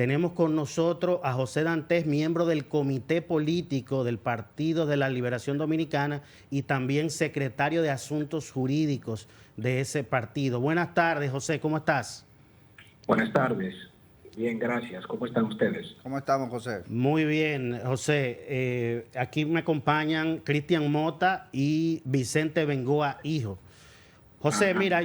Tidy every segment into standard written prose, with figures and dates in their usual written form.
Tenemos con nosotros a José Dantes, miembro del Comité Político del Partido de la Liberación Dominicana y también secretario de Asuntos Jurídicos de ese partido. Buenas tardes, José, ¿cómo estás? Buenas tardes. Bien, gracias. ¿Cómo están ustedes? ¿Cómo estamos, José? Muy bien, José. Aquí me acompañan Cristian Mota y Vicente Bengoa, hijo. José, mira,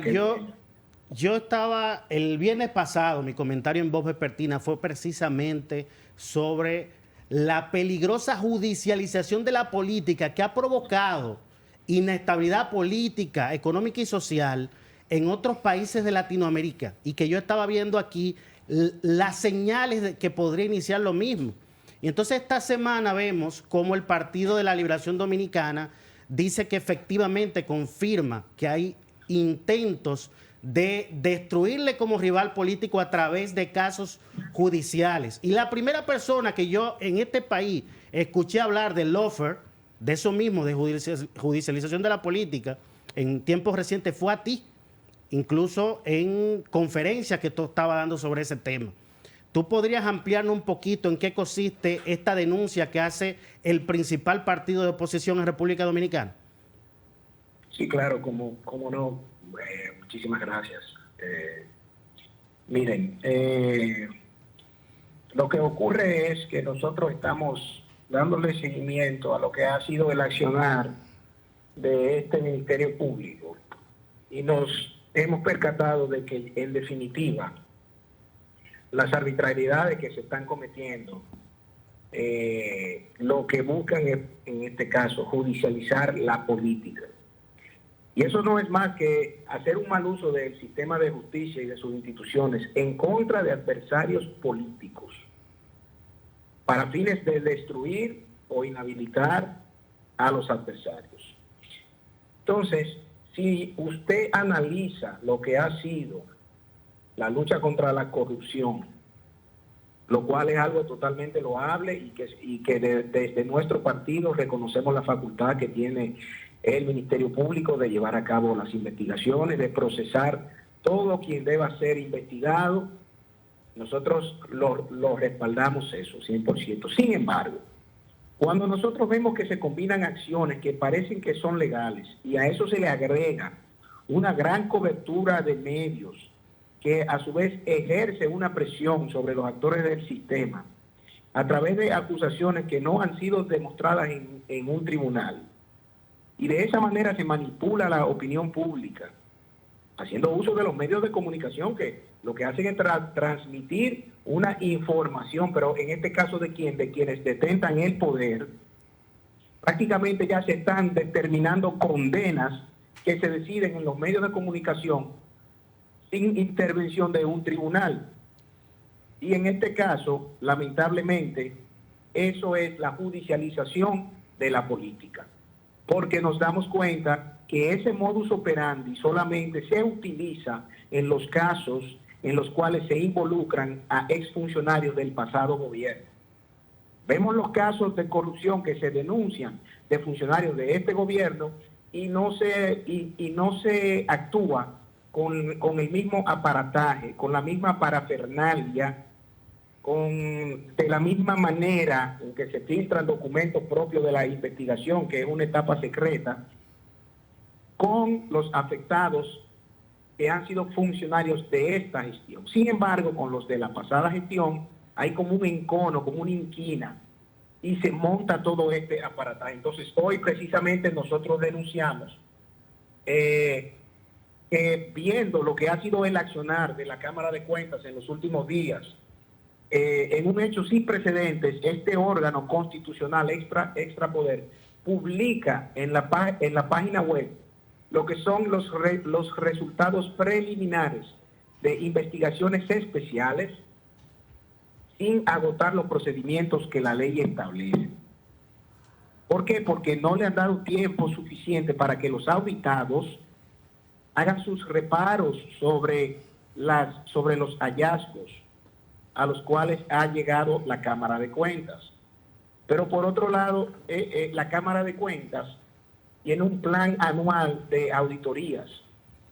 yo estaba el viernes pasado, mi comentario en Voz Vespertina fue precisamente sobre la peligrosa judicialización de la política que ha provocado inestabilidad política, económica y social en otros países de Latinoamérica, y que yo estaba viendo aquí las señales de que podría iniciar lo mismo. Y entonces esta semana vemos cómo el Partido de la Liberación Dominicana dice que efectivamente confirma que hay intentos de destruirle como rival político a través de casos judiciales. Y la primera persona que yo en este país escuché hablar del lawfare, de eso mismo, de judicialización de la política, en tiempos recientes fue a ti, incluso en conferencias que tú estabas dando sobre ese tema. ¿Tú podrías ampliarnos un poquito en qué consiste esta denuncia que hace el principal partido de oposición en República Dominicana? Sí, claro, como no. Muchísimas gracias. Miren, lo que ocurre es que nosotros estamos dándole seguimiento a lo que ha sido el accionar de este Ministerio Público y nos hemos percatado de que, en definitiva, las arbitrariedades que se están cometiendo, lo que buscan es, en este caso, judicializar la política. Y eso no es más que hacer un mal uso del sistema de justicia y de sus instituciones en contra de adversarios políticos para fines de destruir o inhabilitar a los adversarios. Entonces, si usted analiza lo que ha sido la lucha contra la corrupción, lo cual es algo totalmente loable y que desde nuestro partido reconocemos la facultad que tiene el Ministerio Público de llevar a cabo las investigaciones, de procesar todo quien deba ser investigado. Nosotros lo respaldamos eso, 100%. Sin embargo, cuando nosotros vemos que se combinan acciones que parecen que son legales y a eso se le agrega una gran cobertura de medios que a su vez ejerce una presión sobre los actores del sistema a través de acusaciones que no han sido demostradas en un tribunal, y de esa manera se manipula la opinión pública, haciendo uso de los medios de comunicación que lo que hacen es transmitir una información, pero en este caso de quienes detentan el poder, prácticamente ya se están determinando condenas que se deciden en los medios de comunicación sin intervención de un tribunal. Y en este caso, lamentablemente, eso es la judicialización de la política, porque nos damos cuenta que ese modus operandi solamente se utiliza en los casos en los cuales se involucran a exfuncionarios del pasado gobierno. Vemos los casos de corrupción que se denuncian de funcionarios de este gobierno y no se actúa con el mismo aparataje, con la misma parafernalia, de la misma manera en que se filtran documentos propios de la investigación, que es una etapa secreta, con los afectados que han sido funcionarios de esta gestión. Sin embargo, con los de la pasada gestión hay como un encono, como una inquina, y se monta todo este aparataje. Entonces, hoy precisamente nosotros denunciamos que, viendo lo que ha sido el accionar de la Cámara de Cuentas en los últimos días, en un hecho sin precedentes, este órgano constitucional extrapoder publica en la página web lo que son los resultados preliminares de investigaciones especiales sin agotar los procedimientos que la ley establece. ¿Por qué? Porque no le han dado tiempo suficiente para que los auditados hagan sus reparos sobre los hallazgos a los cuales ha llegado la Cámara de Cuentas. Pero por otro lado, la Cámara de Cuentas tiene un plan anual de auditorías,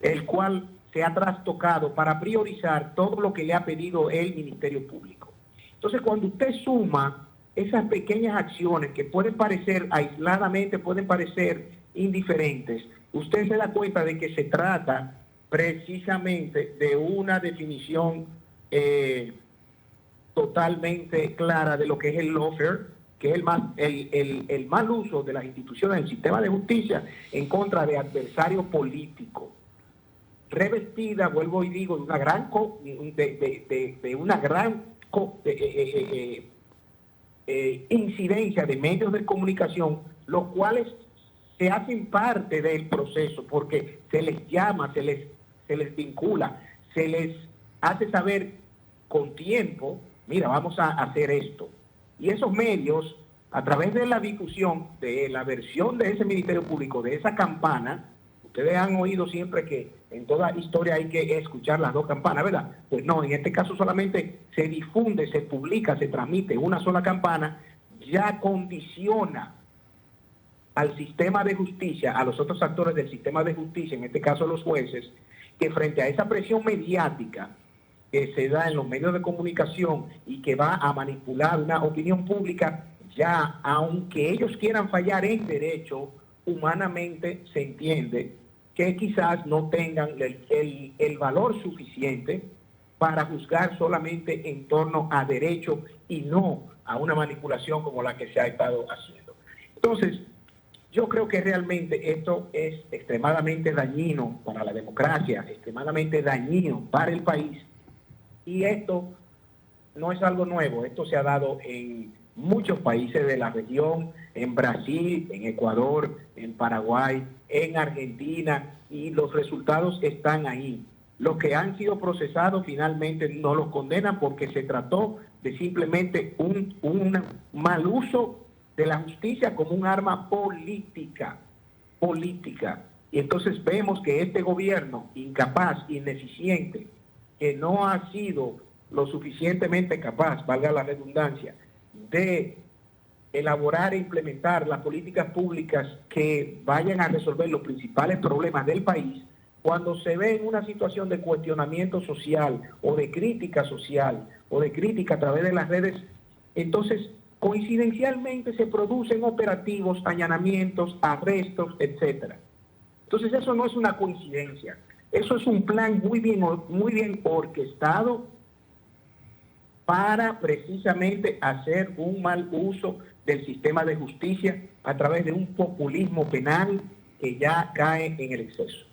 el cual se ha trastocado para priorizar todo lo que le ha pedido el Ministerio Público. Entonces, cuando usted suma esas pequeñas acciones que pueden parecer aisladamente, pueden parecer indiferentes, usted se da cuenta de que se trata precisamente de una definición totalmente clara de lo que es el lawfare, que es el mal uso de las instituciones del sistema de justicia en contra de adversarios políticos, revestida, vuelvo y digo, de una gran incidencia de medios de comunicación, los cuales se hacen parte del proceso porque se les llama, se les vincula, se les hace saber con tiempo, mira, vamos a hacer esto. Y esos medios, a través de la difusión de la versión de ese Ministerio Público, de esa campana, ustedes han oído siempre que en toda historia hay que escuchar las dos campanas, ¿verdad? Pues no, en este caso solamente se difunde, se publica, se transmite una sola campana, ya condiciona al sistema de justicia, a los otros actores del sistema de justicia, en este caso los jueces, que frente a esa presión mediática que se da en los medios de comunicación y que va a manipular una opinión pública, ya aunque ellos quieran fallar en derecho, humanamente se entiende que quizás no tengan el valor suficiente para juzgar solamente en torno a derecho y no a una manipulación como la que se ha estado haciendo. Entonces, yo creo que realmente esto es extremadamente dañino para la democracia, extremadamente dañino para el país, y esto no es algo nuevo, esto se ha dado en muchos países de la región, en Brasil, en Ecuador, en Paraguay, en Argentina, y los resultados están ahí. Los que han sido procesados finalmente no los condenan porque se trató de simplemente un mal uso de la justicia como un arma política. Y entonces vemos que este gobierno, incapaz, ineficiente, que no ha sido lo suficientemente capaz, valga la redundancia, de elaborar e implementar las políticas públicas que vayan a resolver los principales problemas del país, cuando se ve en una situación de cuestionamiento social o de crítica social o de crítica a través de las redes, entonces coincidencialmente se producen operativos, allanamientos, arrestos, etcétera. Entonces eso no es una coincidencia, eso es un plan muy bien orquestado para precisamente hacer un mal uso del sistema de justicia a través de un populismo penal que ya cae en el exceso.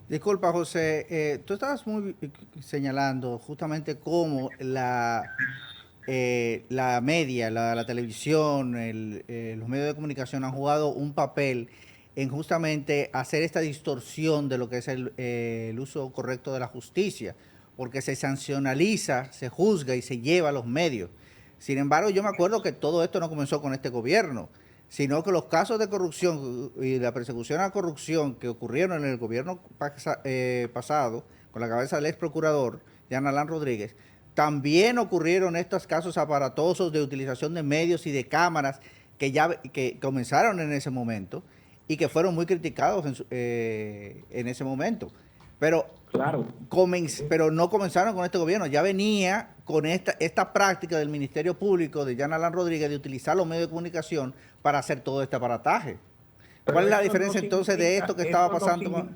Disculpa, José, tú estabas señalando justamente cómo la media, la televisión, los medios de comunicación han jugado un papel en justamente hacer esta distorsión de lo que es el uso correcto de la justicia, porque se sancionaliza, se juzga y se lleva a los medios. Sin embargo, yo me acuerdo que todo esto no comenzó con este gobierno, sino que los casos de corrupción y la persecución a la corrupción que ocurrieron en el gobierno pasado, con la cabeza del ex procurador, Jean Alain Rodríguez, también ocurrieron estos casos aparatosos de utilización de medios y de cámaras que comenzaron en ese momento y que fueron muy criticados en ese momento. Pero, claro, pero no comenzaron con este gobierno, ya venía con esta práctica del Ministerio Público de Jean Alain Rodríguez de utilizar los medios de comunicación para hacer todo este aparataje. ¿Cuál es la diferencia entonces de esto que estaba pasando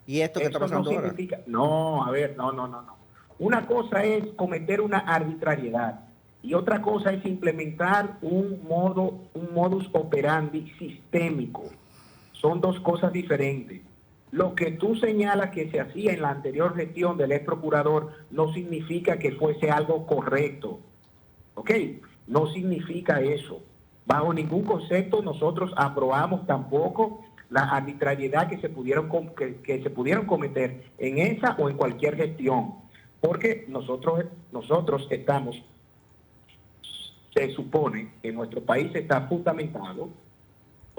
y esto que está pasando ahora? No, a ver, no. Una cosa es cometer una arbitrariedad y otra cosa es implementar un modus operandi sistémico. Son dos cosas diferentes. Lo que tú señalas que se hacía en la anterior gestión del ex procurador no significa que fuese algo correcto. ¿Ok? No significa eso. Bajo ningún concepto nosotros aprobamos tampoco la arbitrariedad que se pudieron cometer en esa o en cualquier gestión. Porque nosotros estamos, se supone que nuestro país está fundamentado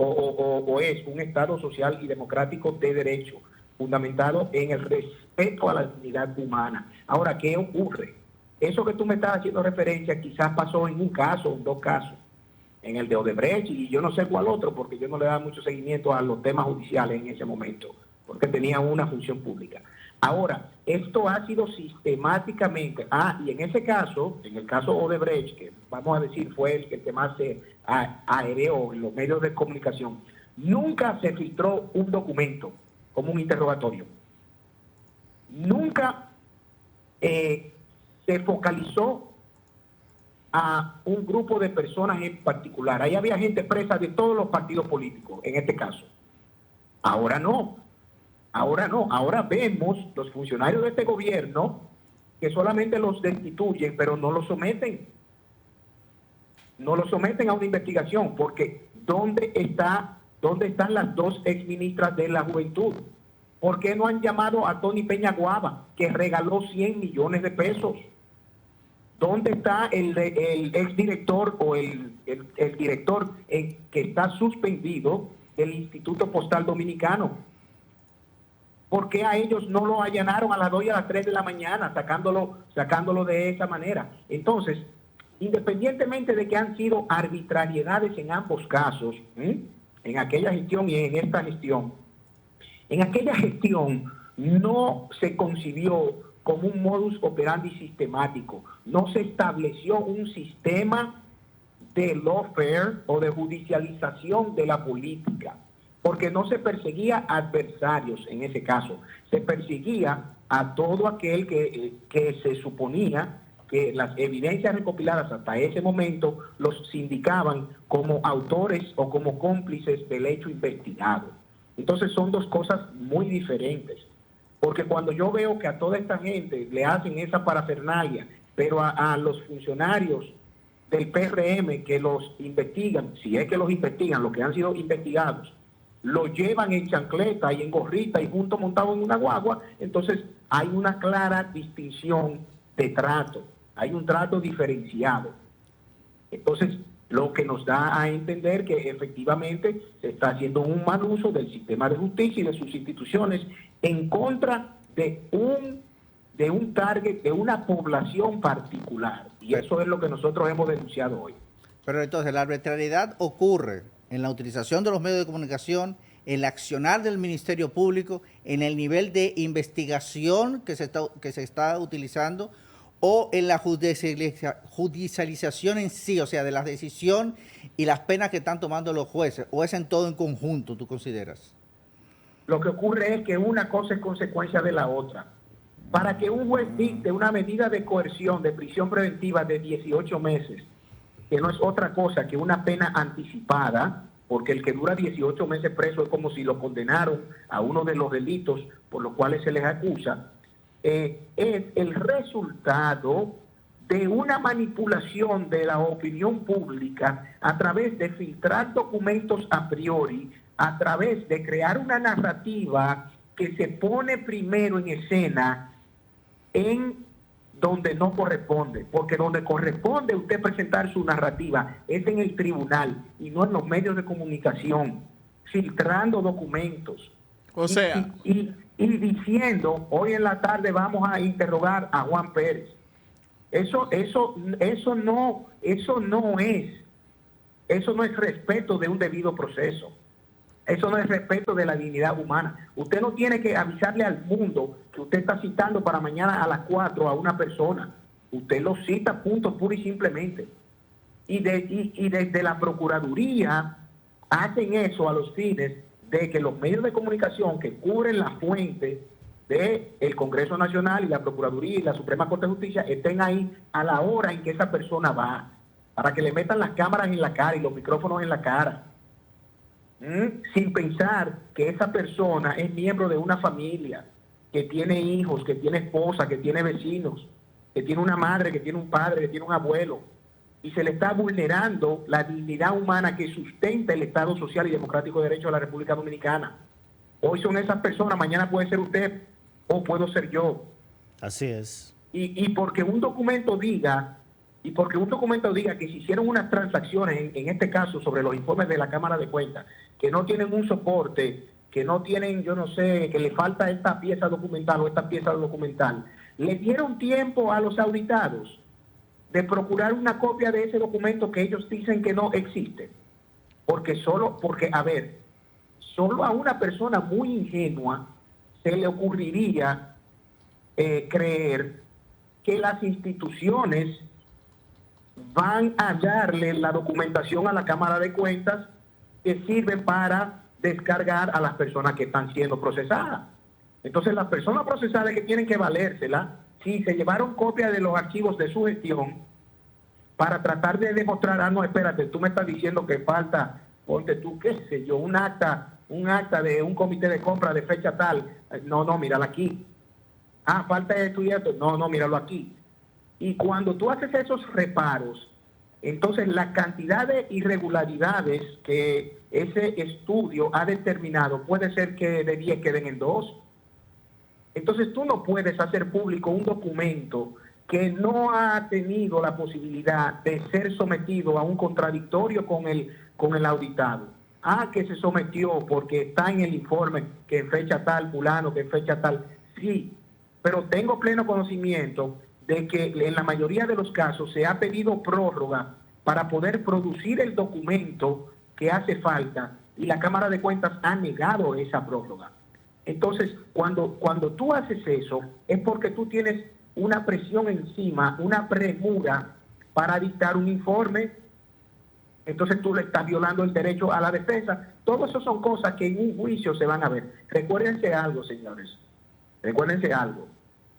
o es un Estado social y democrático de derecho, fundamentado en el respeto a la dignidad humana. Ahora, ¿qué ocurre? Eso que tú me estás haciendo referencia quizás pasó en un caso, en dos casos, en el de Odebrecht y yo no sé cuál otro, porque yo no le daba mucho seguimiento a los temas judiciales en ese momento, porque tenía una función pública. Ahora, esto ha sido sistemáticamente, y en ese caso, en el caso Odebrecht, que vamos a decir fue el que más se aereó en los medios de comunicación, nunca se filtró un documento como un interrogatorio. Nunca se focalizó a un grupo de personas en particular. Ahí había gente presa de todos los partidos políticos, en este caso. Ahora no. Ahora vemos los funcionarios de este gobierno que solamente los destituyen, pero no los someten. No los someten a una investigación, porque ¿dónde están las dos exministras de la Juventud? ¿Por qué no han llamado a Tony Peña Guava, que regaló 100 millones de pesos? ¿Dónde está el exdirector o el director que está suspendido del Instituto Postal Dominicano? ¿Por qué a ellos no lo allanaron a las 2 y a las 3 de la mañana, sacándolo de esa manera? Entonces, independientemente de que han sido arbitrariedades en ambos casos, en aquella gestión y en esta gestión, en aquella gestión no se concibió como un modus operandi sistemático, no se estableció un sistema de lawfare o de judicialización de la política, porque no se perseguía adversarios en ese caso, se perseguía a todo aquel que se suponía que las evidencias recopiladas hasta ese momento los sindicaban como autores o como cómplices del hecho investigado. Entonces son dos cosas muy diferentes, porque cuando yo veo que a toda esta gente le hacen esa parafernalia, pero a los funcionarios del PRM que los investigan, si es que los investigan, los que han sido investigados, lo llevan en chancleta y en gorrita y juntos montados en una guagua, entonces hay una clara distinción de trato, hay un trato diferenciado. Entonces, lo que nos da a entender que efectivamente se está haciendo un mal uso del sistema de justicia y de sus instituciones en contra de un target, de una población particular. Y eso es lo que nosotros hemos denunciado hoy. Pero entonces la arbitrariedad ocurre en la utilización de los medios de comunicación, en el accionar del Ministerio Público, en el nivel de investigación que se está utilizando, o en la judicialización en sí, o sea, de la decisión y las penas que están tomando los jueces, o es en todo en conjunto, ¿tú consideras? Lo que ocurre es que una cosa es consecuencia de la otra. Para que un juez dicte una medida de coerción, de prisión preventiva de 18 meses, que no es otra cosa que una pena anticipada, porque el que dura 18 meses preso es como si lo condenaron a uno de los delitos por los cuales se les acusa, es el resultado de una manipulación de la opinión pública a través de filtrar documentos a priori, a través de crear una narrativa que se pone primero en escena en donde no corresponde, porque donde corresponde usted presentar su narrativa es en el tribunal y no en los medios de comunicación, filtrando documentos. O sea... Y diciendo, hoy en la tarde vamos a interrogar a Juan Pérez. Eso no es respeto de un debido proceso. Eso no es respeto de la dignidad humana. Usted no tiene que avisarle al mundo que usted está citando para mañana a las 4 a una persona. Usted lo cita, punto, puro y simplemente. Y desde la Procuraduría hacen eso a los fines de que los medios de comunicación que cubren la fuente del Congreso Nacional y la Procuraduría y la Suprema Corte de Justicia estén ahí a la hora en que esa persona va, para que le metan las cámaras en la cara y los micrófonos en la cara, sin pensar que esa persona es miembro de una familia, que tiene hijos, que tiene esposa, que tiene vecinos, que tiene una madre, que tiene un padre, que tiene un abuelo, y se le está vulnerando la dignidad humana que sustenta el Estado Social y Democrático de Derecho de la República Dominicana. Hoy son esas personas, mañana puede ser usted o puedo ser yo. Así es. Y porque un documento diga que se hicieron unas transacciones, en este caso sobre los informes de la Cámara de Cuentas, que no tienen un soporte, que no tienen, yo no sé, que le falta esta pieza documental o esta pieza documental, le dieron tiempo a los auditados de procurar una copia de ese documento que ellos dicen que no existe. Solo a una persona muy ingenua se le ocurriría creer que las instituciones van a darle la documentación a la Cámara de Cuentas que sirve para descargar a las personas que están siendo procesadas. Entonces, las personas procesadas que tienen que valérsela, si se llevaron copia de los archivos de su gestión para tratar de demostrar, no, espérate, tú me estás diciendo que falta, ponte tú, qué sé yo, un acta de un comité de compra de fecha tal. No, míralo aquí. Falta esto y esto. No, míralo aquí. Y cuando tú haces esos reparos, entonces la cantidad de irregularidades que ese estudio ha determinado puede ser que de 10 queden en 2. Entonces tú no puedes hacer público un documento que no ha tenido la posibilidad de ser sometido a un contradictorio con el auditado. Que se sometió porque está en el informe que en fecha tal, fulano, que en fecha tal. Sí, pero tengo pleno conocimiento de que en la mayoría de los casos se ha pedido prórroga para poder producir el documento que hace falta y la Cámara de Cuentas ha negado esa prórroga. Entonces, cuando tú haces eso, es porque tú tienes una presión encima, una premura para dictar un informe. Entonces tú le estás violando el derecho a la defensa. Todo eso son cosas que en un juicio se van a ver. Recuérdense algo, señores. Recuérdense algo.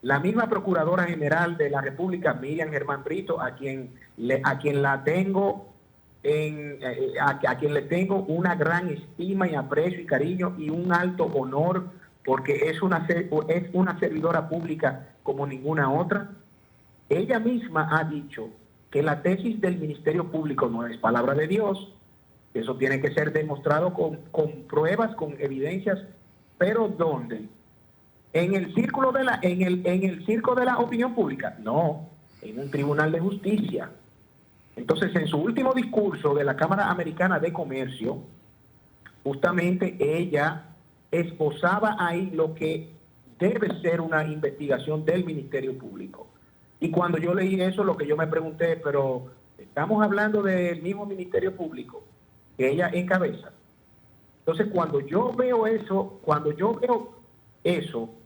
La misma Procuradora General de la República, Miriam Germán Brito, a quien le tengo una gran estima y aprecio y cariño y un alto honor, porque es una servidora pública como ninguna otra. Ella misma ha dicho que la tesis del Ministerio Público no es palabra de Dios. Eso tiene que ser demostrado con pruebas, con evidencias. ¿Pero dónde? ¿En el circo de la opinión pública? No, en un tribunal de justicia. Entonces, en su último discurso de la Cámara Americana de Comercio, justamente ella esbozaba ahí lo que debe ser una investigación del Ministerio Público. Y cuando yo leí eso, lo que yo me pregunté, pero estamos hablando del mismo Ministerio Público que ella encabeza. Entonces, cuando yo veo eso,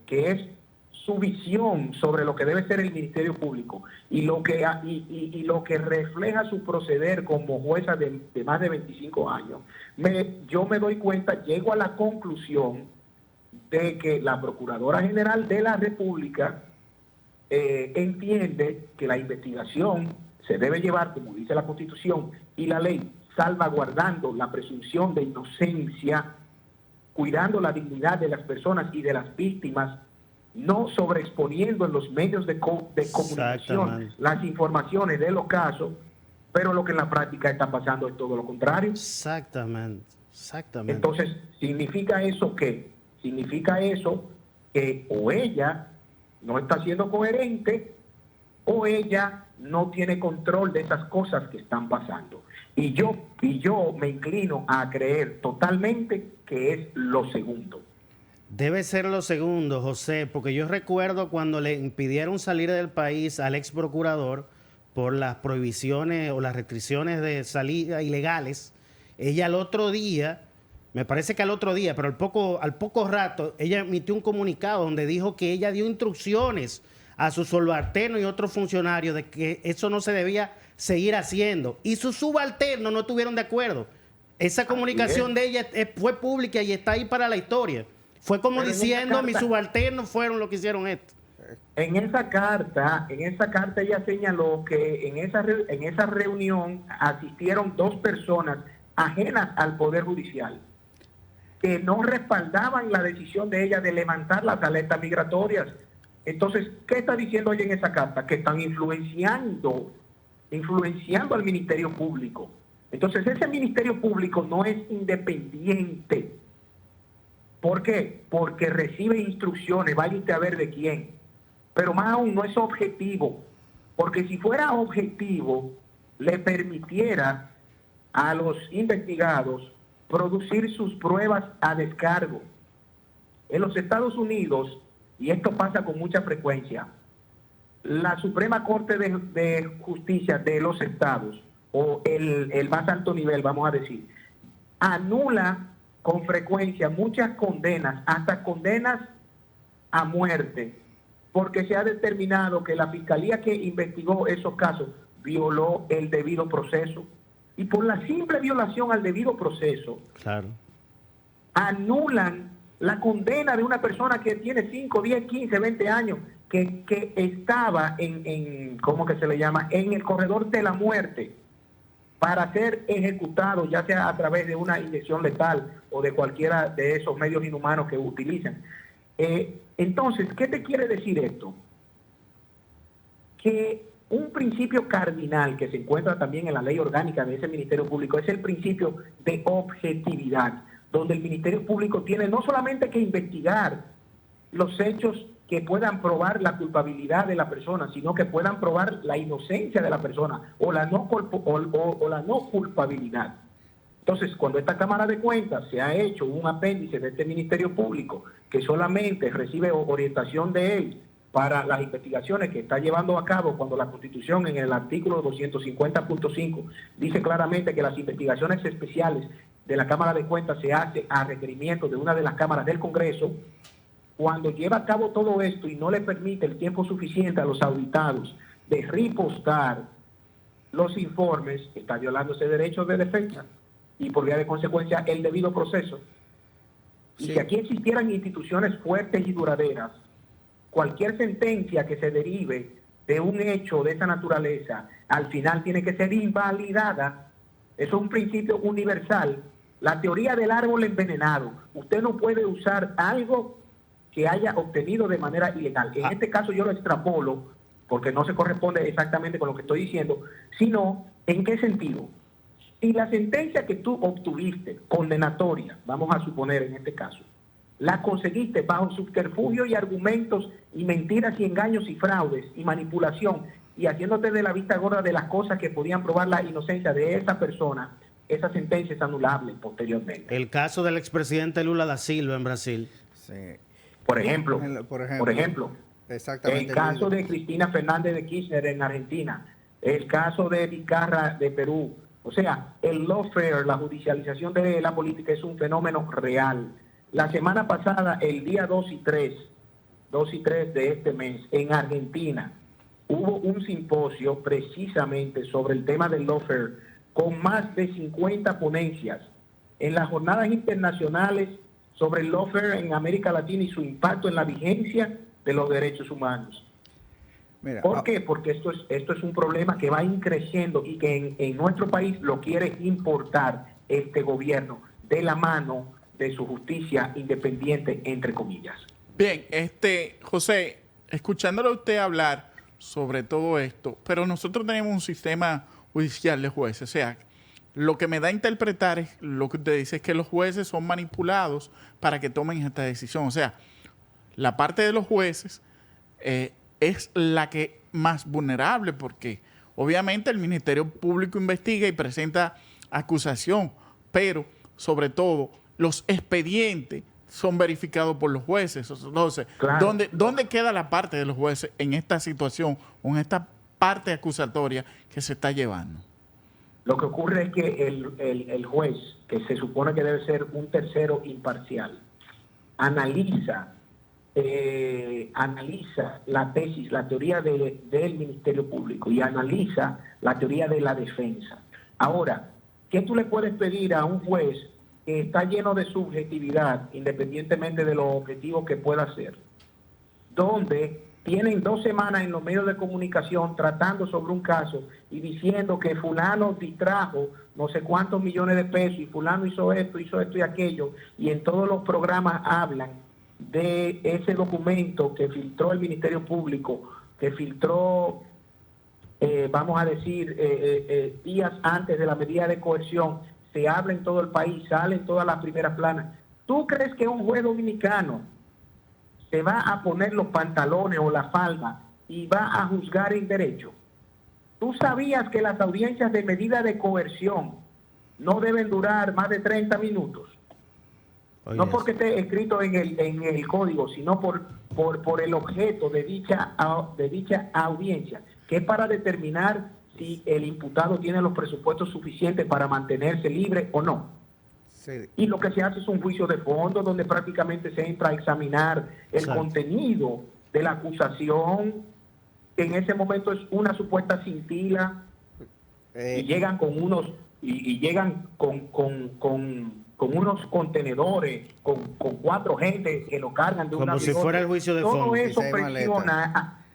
que es su visión sobre lo que debe ser el Ministerio Público y lo que refleja su proceder como jueza de más de 25 años, yo me doy cuenta, llego a la conclusión de que la Procuradora General de la República entiende que la investigación se debe llevar, como dice la Constitución y la ley, salvaguardando la presunción de inocencia, cuidando la dignidad de las personas y de las víctimas, no sobreexponiendo en los medios de comunicación las informaciones de los casos, pero lo que en la práctica está pasando es todo lo contrario. Exactamente. Entonces, ¿significa eso qué? Significa eso que o ella no está siendo coherente o ella no tiene control de esas cosas que están pasando. Y yo me inclino a creer totalmente que es lo segundo. Debe ser lo segundo, José, porque yo recuerdo cuando le impidieron salir del país al ex procurador por las prohibiciones o las restricciones de salida ilegales, ella al otro día, me parece que al otro día, pero al poco rato, ella emitió un comunicado donde dijo que ella dio instrucciones a sus subalternos y otros funcionarios de que eso no se debía seguir haciendo. Y sus subalternos no estuvieron de acuerdo. Esa comunicación de ella fue pública y está ahí para la historia. Fue como diciendo, mis subalternos fueron los que hicieron esto. En esa carta ella señaló que en esa reunión asistieron 2 personas ajenas al Poder Judicial que no respaldaban la decisión de ella de levantar las alertas migratorias. Entonces, ¿qué está diciendo ella en esa carta? Que están influenciando al Ministerio Público. Entonces, ese Ministerio Público no es independiente. ¿Por qué? Porque recibe instrucciones, vaya usted a ver de quién. Pero más aún no es objetivo. Porque si fuera objetivo, le permitiera a los investigados producir sus pruebas a descargo. En los Estados Unidos, y esto pasa con mucha frecuencia, la Suprema Corte de Justicia de los Estados, o el más alto nivel, vamos a decir, anula con frecuencia muchas condenas, hasta condenas a muerte, porque se ha determinado que la fiscalía que investigó esos casos violó el debido proceso. Y por la simple violación al debido proceso, Claro. anulan la condena de una persona que tiene 5, 10, 15, 20 años, que estaba ¿cómo que se le llama?, en el corredor de la muerte para ser ejecutado, ya sea a través de una inyección letal o de cualquiera de esos medios inhumanos que utilizan. Entonces, ¿qué te quiere decir esto? Que un principio cardinal que se encuentra también en la ley orgánica de ese Ministerio Público es el principio de objetividad, donde el Ministerio Público tiene no solamente que investigar los hechos que puedan probar la culpabilidad de la persona, sino que puedan probar la inocencia de la persona o la no culpabilidad. Entonces, cuando esta Cámara de Cuentas se ha hecho un apéndice de este Ministerio Público que solamente recibe orientación de él para las investigaciones que está llevando a cabo, cuando la Constitución en el artículo 250.5 dice claramente que las investigaciones especiales de la Cámara de Cuentas se hace a requerimiento de una de las cámaras del Congreso, cuando lleva a cabo todo esto y no le permite el tiempo suficiente a los auditados de repostar los informes, está violando ese derecho de defensa y por vía de consecuencia el debido proceso. Y si aquí existieran instituciones fuertes y duraderas, cualquier sentencia que se derive de un hecho de esa naturaleza, al final tiene que ser invalidada. Eso es un principio universal. La teoría del árbol envenenado. Usted no puede usar algo que haya obtenido de manera ilegal. En este caso yo lo extrapolo, porque no se corresponde exactamente con lo que estoy diciendo, sino en qué sentido. Si la sentencia que tú obtuviste, condenatoria, vamos a suponer en este caso, la conseguiste bajo subterfugio y argumentos y mentiras y engaños y fraudes y manipulación y haciéndote de la vista gorda de las cosas que podían probar la inocencia de esa persona, esa sentencia es anulable posteriormente. El caso del expresidente Lula da Silva en Brasil. Sí. Por ejemplo, exactamente, el caso de Cristina Fernández de Kirchner en Argentina, el caso de Vizcarra de Perú. O sea, el lawfare, la judicialización de la política es un fenómeno real. La semana pasada, el día 2 y 3 de este mes, en Argentina, hubo un simposio precisamente sobre el tema del lawfare con más de 50 ponencias en las jornadas internacionales sobre el lawfare en América Latina y su impacto en la vigencia de los derechos humanos. Mira, ¿por qué? Porque esto es un problema que va creciendo y que en nuestro país lo quiere importar este gobierno de la mano de su justicia independiente, entre comillas. Bien, José, escuchándolo a usted hablar sobre todo esto, pero nosotros tenemos un sistema judicial de jueces, o sea, lo que me da a interpretar es lo que usted dice, es que los jueces son manipulados para que tomen esta decisión. O sea, la parte de los jueces es la que más vulnerable, porque obviamente el Ministerio Público investiga y presenta acusación, pero sobre todo los expedientes son verificados por los jueces. Entonces, claro, ¿dónde queda la parte de los jueces en esta situación, o en esta parte acusatoria que se está llevando? Lo que ocurre es que el juez, que se supone que debe ser un tercero imparcial, analiza la tesis, la teoría del Ministerio Público y analiza la teoría de la defensa. Ahora, ¿qué tú le puedes pedir a un juez que está lleno de subjetividad, independientemente de los objetivos que pueda hacer, donde tienen 2 semanas en los medios de comunicación tratando sobre un caso y diciendo que fulano distrajo no sé cuántos millones de pesos y fulano hizo esto y aquello, y en todos los programas hablan de ese documento que filtró el Ministerio Público, que filtró, vamos a decir, días antes de la medida de coerción, se habla en todo el país, sale en todas las primeras planas. ¿Tú crees que un juez dominicano se va a poner los pantalones o la falda y va a juzgar en derecho? ¿Tú sabías que las audiencias de medida de coerción no deben durar más de 30 minutos? Oye, no porque esté escrito en el código, sino por el objeto de dicha audiencia, que es para determinar si el imputado tiene los presupuestos suficientes para mantenerse libre o no. Sí. Y lo que se hace es un juicio de fondo donde prácticamente se entra a examinar el contenido de la acusación, que en ese momento es una supuesta cintila, y llegan con unos, y llegan con unos contenedores, con 4 gente que lo cargan de una como si fuera el juicio de fondo.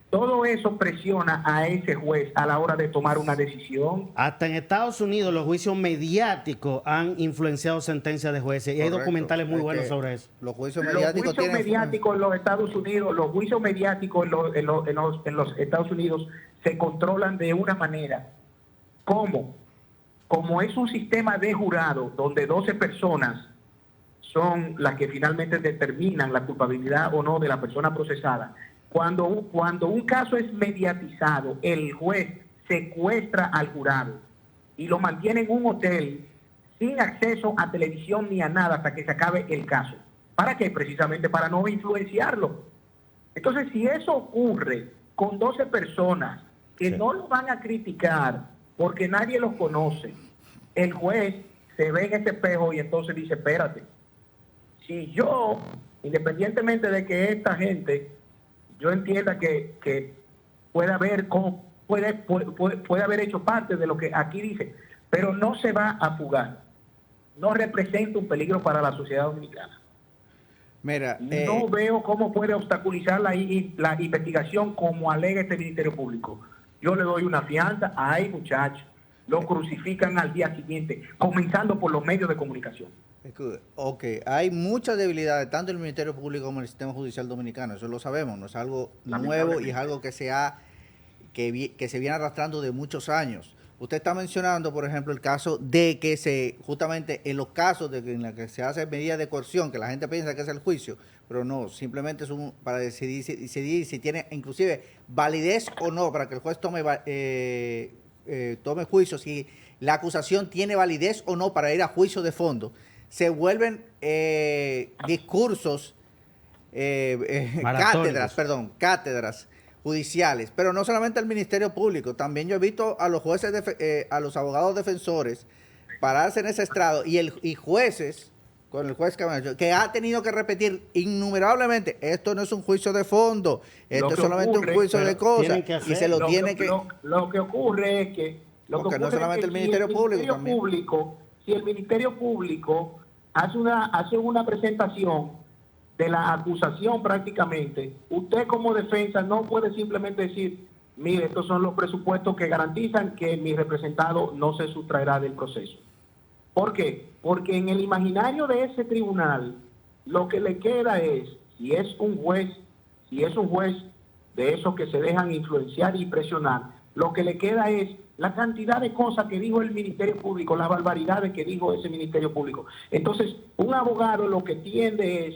Todo eso presiona a ese juez a la hora de tomar una decisión. Hasta en Estados Unidos los juicios mediáticos han influenciado sentencias de jueces y hay documentales muy buenos sobre eso. Los juicios Los mediáticos juicios mediáticos en los Estados Unidos, los juicios mediáticos en los Estados Unidos se controlan de una manera. ¿Cómo? Como es un sistema de jurado donde 12 personas son las que finalmente determinan la culpabilidad o no de la persona procesada. Cuando un caso es mediatizado, el juez secuestra al jurado y lo mantiene en un hotel sin acceso a televisión ni a nada hasta que se acabe el caso. ¿Para qué? Precisamente para no influenciarlo. Entonces, si eso ocurre con 12 personas que no lo van a criticar porque nadie los conoce, el juez se ve en ese espejo y entonces dice, espérate, si yo, independientemente de que esta gente, yo entienda que puede haber hecho parte de lo que aquí dice, pero no se va a fugar, no representa un peligro para la sociedad dominicana. Mira, no veo cómo puede obstaculizar la investigación como alega este Ministerio Público. Yo le doy una fianza, ay muchachos, lo crucifican al día siguiente, comenzando por los medios de comunicación. Ok, hay muchas debilidades, tanto en el Ministerio Público como en el sistema judicial dominicano, eso lo sabemos, no es algo nuevo y es algo que se viene arrastrando de muchos años. Usted está mencionando, por ejemplo, el caso de que justamente en los casos en los que se hace medida de coerción, que la gente piensa que es el juicio, pero no, simplemente es para decidir si tiene inclusive validez o no, para que el juez tome juicio, si la acusación tiene validez o no para ir a juicio de fondo. Se vuelven discursos, cátedras judiciales, pero no solamente el Ministerio Público, también yo he visto a los jueces, a los abogados defensores pararse en ese estrado y jueces, con el juez que ha tenido que repetir innumerablemente, esto no es un juicio de fondo, esto es solamente un juicio de cosas, y se lo tiene que... Lo que ocurre es que... Porque no solamente el Ministerio Público, si el Ministerio Público hace una presentación de la acusación prácticamente, usted como defensa no puede simplemente decir, mire, estos son los presupuestos que garantizan que mi representado no se sustraerá del proceso. ¿Por qué? Porque en el imaginario de ese tribunal, lo que le queda es, si es un juez de esos que se dejan influenciar y presionar, lo que le queda es la cantidad de cosas que dijo el Ministerio Público, las barbaridades que dijo ese Ministerio Público. Entonces, un abogado lo que tiende es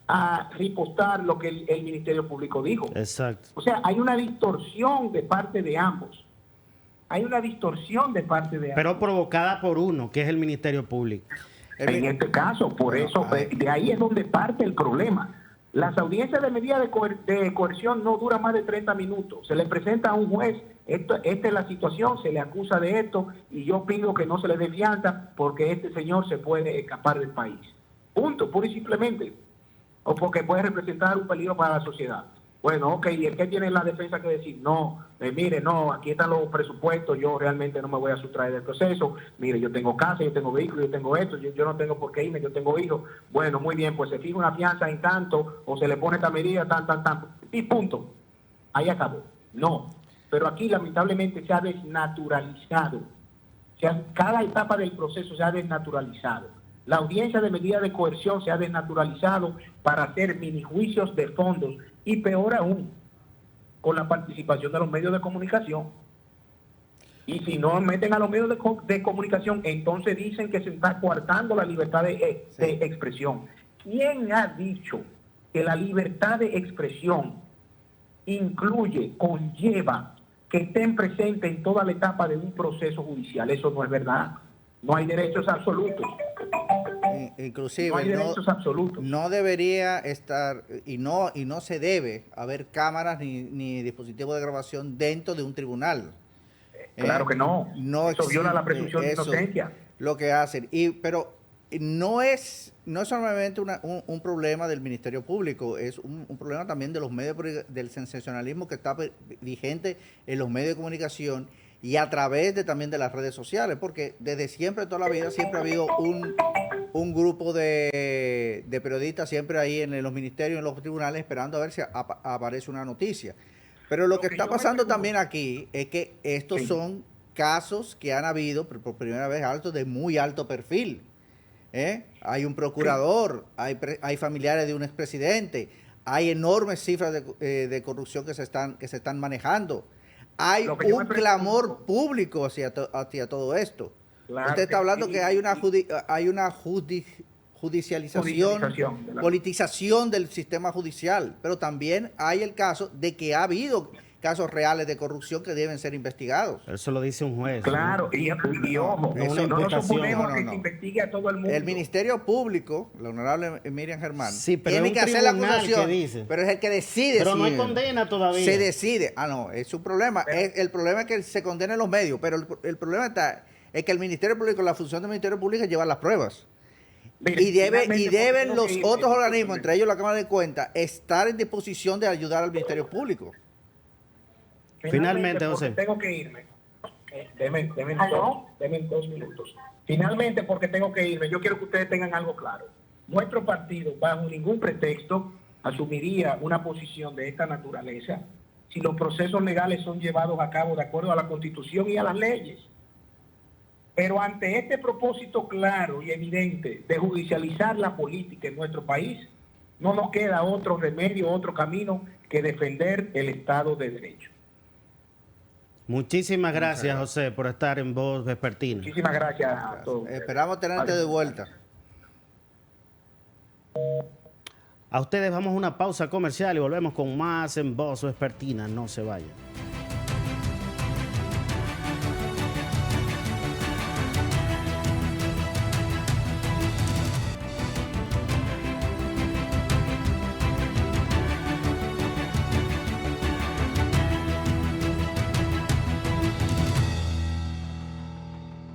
a ripostar lo que el Ministerio Público dijo. Exacto. O sea, hay una distorsión de parte de ambos. Pero provocada por uno, que es el Ministerio Público. En este caso, por eso, de ahí es donde parte el problema. Las audiencias de medida de coerción no duran más de 30 minutos. Se le presenta a un juez, esta es la situación, se le acusa de esto y yo pido que no se le dé fianza porque este señor se puede escapar del país. Punto, pura y simplemente. O porque puede representar un peligro para la sociedad. Bueno, ok, ¿y el que tiene la defensa que decir? No, mire, no, aquí están los presupuestos, yo realmente no me voy a sustraer del proceso. Mire, yo tengo casa, yo tengo vehículo, yo tengo esto, yo no tengo por qué irme, yo tengo hijos. Bueno, muy bien, pues se fija una fianza en tanto, o se le pone esta medida, tan, y punto. Ahí acabó. No, pero aquí lamentablemente se ha desnaturalizado. O sea, cada etapa del proceso se ha desnaturalizado. La audiencia de medida de coerción se ha desnaturalizado para hacer minijuicios de fondos y peor aún, con la participación de los medios de comunicación. Y si no meten a los medios de comunicación, entonces dicen que se está coartando la libertad de expresión. ¿Quién ha dicho que la libertad de expresión conlleva que estén presentes en toda la etapa de un proceso judicial? Eso no es verdad. No hay derechos absolutos. Inclusive no hay derechos absolutos. No debería estar y no se debe haber cámaras ni dispositivos de grabación dentro de un tribunal. Claro que no. Eso viola la presunción de inocencia. Lo que hacen. Pero no es solamente un problema del Ministerio Público, es un problema también de los medios, del sensacionalismo que está vigente en los medios de comunicación y a través también de las redes sociales, porque desde siempre, toda la vida, siempre ha habido un grupo de periodistas siempre ahí en los ministerios, en los tribunales, esperando a ver si aparece una noticia. Pero lo que está pasando también aquí es que estos son casos que han habido por primera vez de muy alto perfil. Hay un procurador, hay familiares de un expresidente, hay enormes cifras de corrupción que se están manejando. Hay un clamor público hacia todo esto. Claro. Usted está hablando que hay una judicialización, politización del sistema judicial, pero también hay el caso de que ha habido casos reales de corrupción que deben ser investigados. Eso lo dice un juez. Claro, y ojo, no suponemos que se investigue a todo el mundo. El Ministerio Público, la honorable Miriam Germán, sí, tiene que hacer la acusación, pero es el que decide. Pero no hay condena todavía. Se decide. No, es su problema. El problema es que se condena en los medios, pero el problema es que el Ministerio Público, la función del Ministerio Público es llevar las pruebas. Y deben los otros organismos, entre ellos la Cámara de Cuentas, estar en disposición de ayudar al Ministerio Público. Finalmente, José. Tengo que irme. Deme 2 minutos. Finalmente, porque tengo que irme, yo quiero que ustedes tengan algo claro. Nuestro partido, bajo ningún pretexto, asumiría una posición de esta naturaleza si los procesos legales son llevados a cabo de acuerdo a la Constitución y a las leyes. Pero ante este propósito claro y evidente de judicializar la política en nuestro país, no nos queda otro remedio, otro camino que defender el Estado de Derecho. Muchísimas gracias, José, por estar en Voz Vespertina. Muchísimas gracias a todos. Esperamos tenerte de vuelta. A ustedes vamos a una pausa comercial y volvemos con más en Voz Vespertina. No se vayan.